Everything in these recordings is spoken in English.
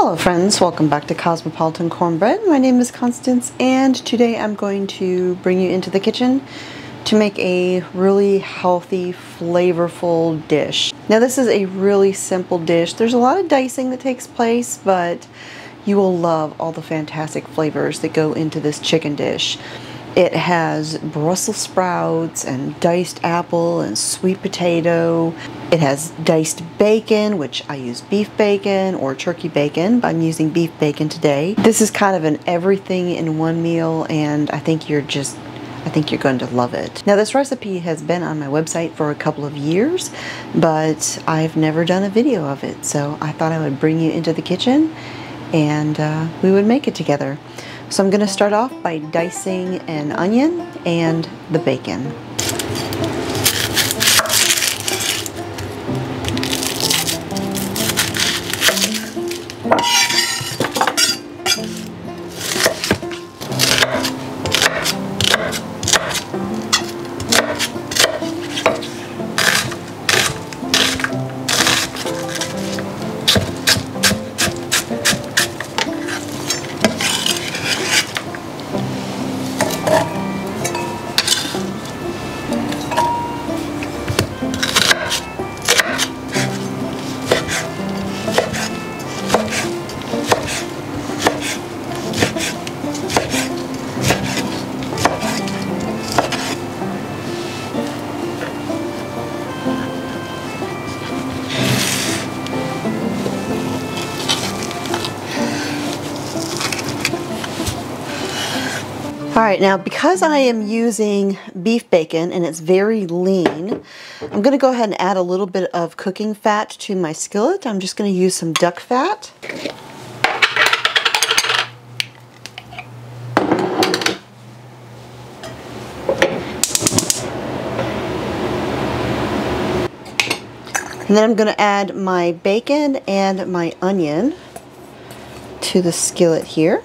Hello friends, welcome back to Cosmopolitan Cornbread. My name is Constance and today I'm going to bring you into the kitchen to make a really healthy, flavorful dish. Now this is a really simple dish. There's a lot of dicing that takes place, but you will love all the fantastic flavors that go into this chicken dish. It has Brussels sprouts and diced apple and sweet potato. It has diced bacon, which I use beef bacon or turkey bacon, but I'm using beef bacon today. This is kind of an everything in one meal, and I think you're going to love it. Now this recipe has been on my website for a couple of years, but I've never done a video of it, so I thought I would bring you into the kitchen and we would make it together. So I'm going to start off by dicing an onion and the bacon. Alright, now because I am using beef bacon and it's very lean, I'm going to go ahead and add a little bit of cooking fat to my skillet. I'm just going to use some duck fat. And then I'm going to add my bacon and my onion to the skillet here.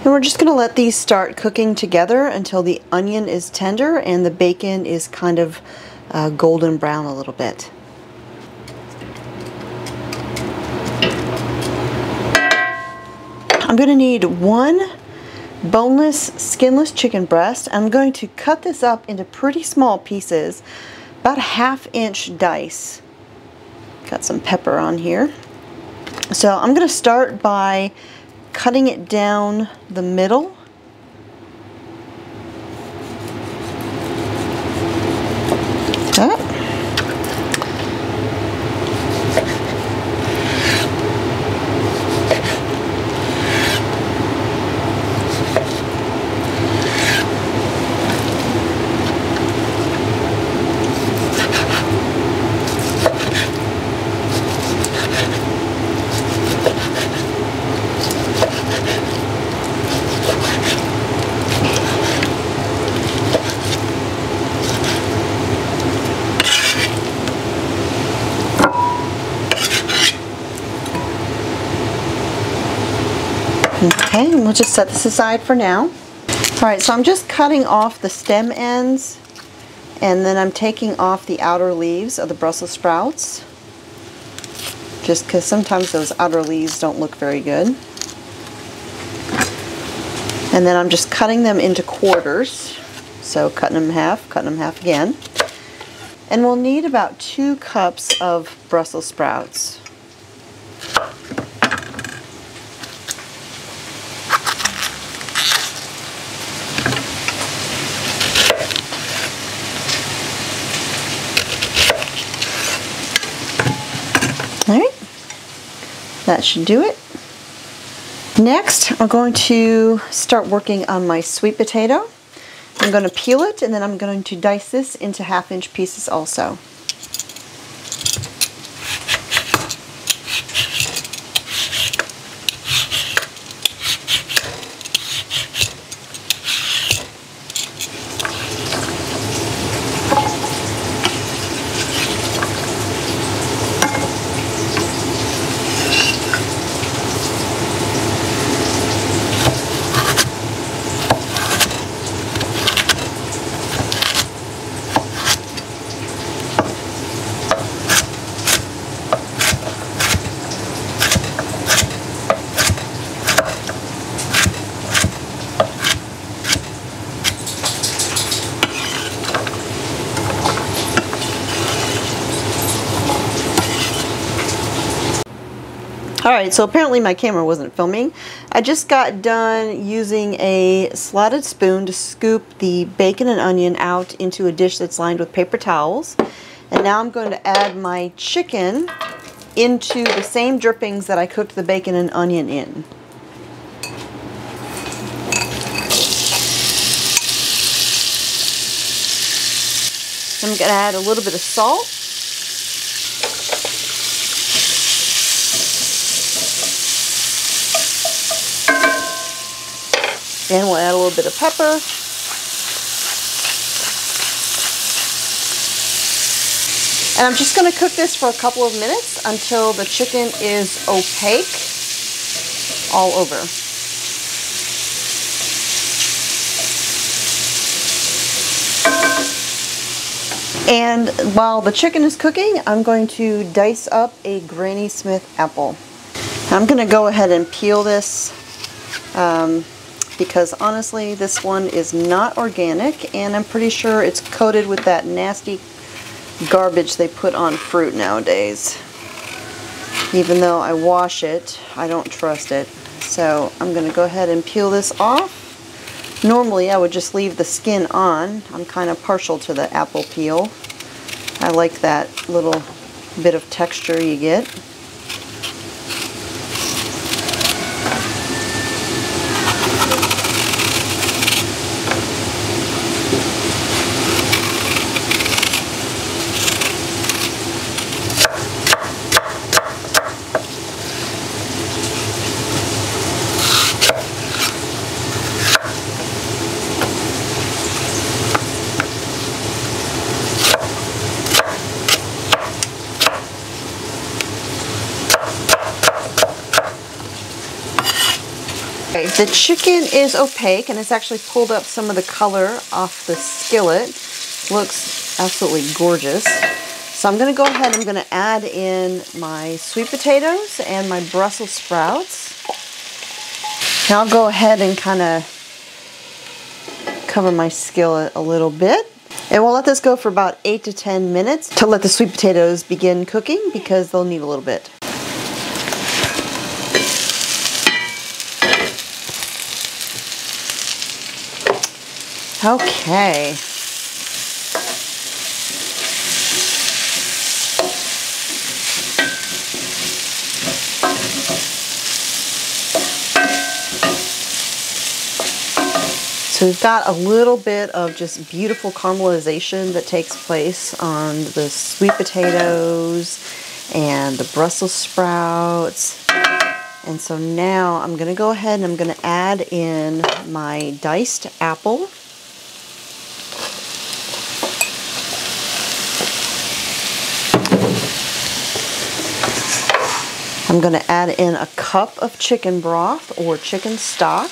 And we're just going to let these start cooking together until the onion is tender and the bacon is kind of golden brown a little bit. I'm going to need one boneless, skinless chicken breast. I'm going to cut this up into pretty small pieces, about a 1/2-inch dice. Got some pepper on here. So I'm going to start by cutting it down the middle. That. Okay, and we'll just set this aside for now. Alright, so I'm just cutting off the stem ends, and then I'm taking off the outer leaves of the Brussels sprouts, just because sometimes those outer leaves don't look very good. And then I'm just cutting them into quarters, so cutting them in half again. And we'll need about 2 cups of Brussels sprouts. Alright, that should do it. Next, I'm going to start working on my sweet potato. I'm going to peel it and then I'm going to dice this into 1/2-inch pieces also. Alright, so apparently my camera wasn't filming. I just got done using a slotted spoon to scoop the bacon and onion out into a dish that's lined with paper towels. And now I'm going to add my chicken into the same drippings that I cooked the bacon and onion in. I'm going to add a little bit of salt. And we'll add a little bit of pepper. And I'm just going to cook this for a couple of minutes until the chicken is opaque all over. And while the chicken is cooking, I'm going to dice up a Granny Smith apple. I'm going to go ahead and peel this because honestly this one is not organic, and I'm pretty sure it's coated with that nasty garbage they put on fruit nowadays. Even though I wash it, I don't trust it. So I'm going to go ahead and peel this off. Normally I would just leave the skin on. I'm kind of partial to the apple peel. I like that little bit of texture you get. The chicken is opaque, and it's actually pulled up some of the color off the skillet. Looks absolutely gorgeous. So I'm going to go ahead and I'm going to add in my sweet potatoes and my Brussels sprouts. Now I'll go ahead and kind of cover my skillet a little bit. And we'll let this go for about 8 to 10 minutes to let the sweet potatoes begin cooking, because they'll need a little bit. Okay. So we've got a little bit of just beautiful caramelization that takes place on the sweet potatoes and the Brussels sprouts. And so now I'm going to go ahead and I'm going to add in my diced apple. I'm going to add in a cup of chicken broth or chicken stock.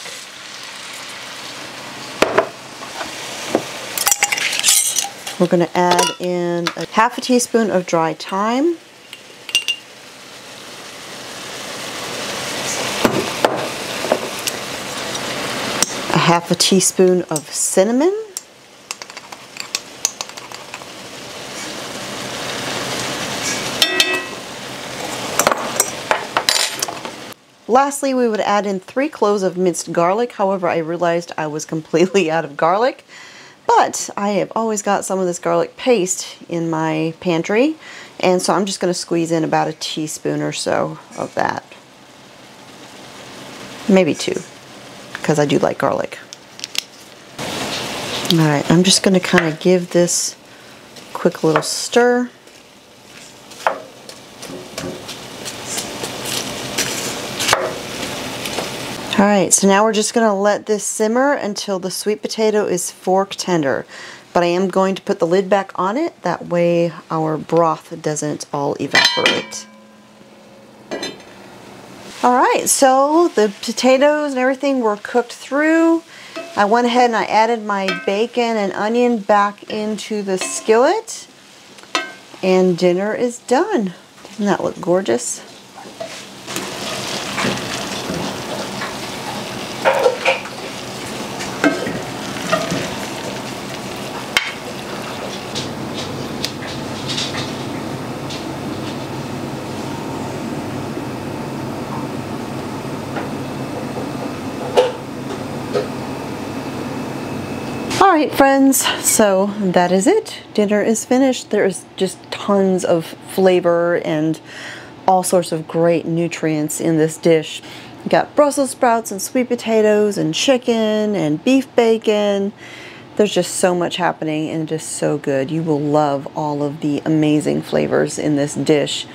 We're going to add in a half a teaspoon of dry thyme. A half a teaspoon of cinnamon. Lastly, we would add in 3 cloves of minced garlic. However, I realized I was completely out of garlic, but I have always got some of this garlic paste in my pantry, and so I'm just going to squeeze in about a teaspoon or so of that. Maybe 2, because I do like garlic. Alright, I'm just going to kind of give this a quick little stir. Alright, so now we're just going to let this simmer until the sweet potato is fork tender. But I am going to put the lid back on it, that way our broth doesn't all evaporate. Alright, so the potatoes and everything were cooked through. I went ahead and I added my bacon and onion back into the skillet. And dinner is done. Doesn't that look gorgeous? Alright friends, so that is it. Dinner is finished. There is just tons of flavor and all sorts of great nutrients in this dish. You got Brussels sprouts and sweet potatoes and chicken and beef bacon. There's just so much happening and just so good. You will love all of the amazing flavors in this dish.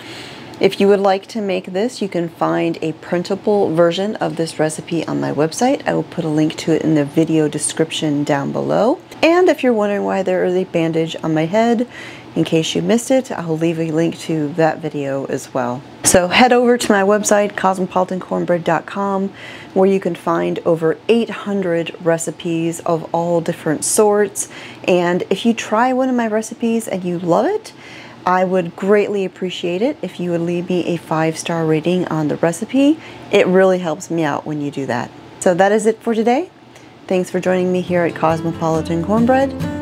If you would like to make this, you can find a printable version of this recipe on my website. I will put a link to it in the video description down below. And if you're wondering why there is a bandage on my head, in case you missed it, I'll leave a link to that video as well. So head over to my website, cosmopolitancornbread.com, where you can find over 800 recipes of all different sorts. And if you try one of my recipes and you love it, I would greatly appreciate it if you would leave me a 5-star rating on the recipe. It really helps me out when you do that. So that is it for today. Thanks for joining me here at Cosmopolitan Cornbread.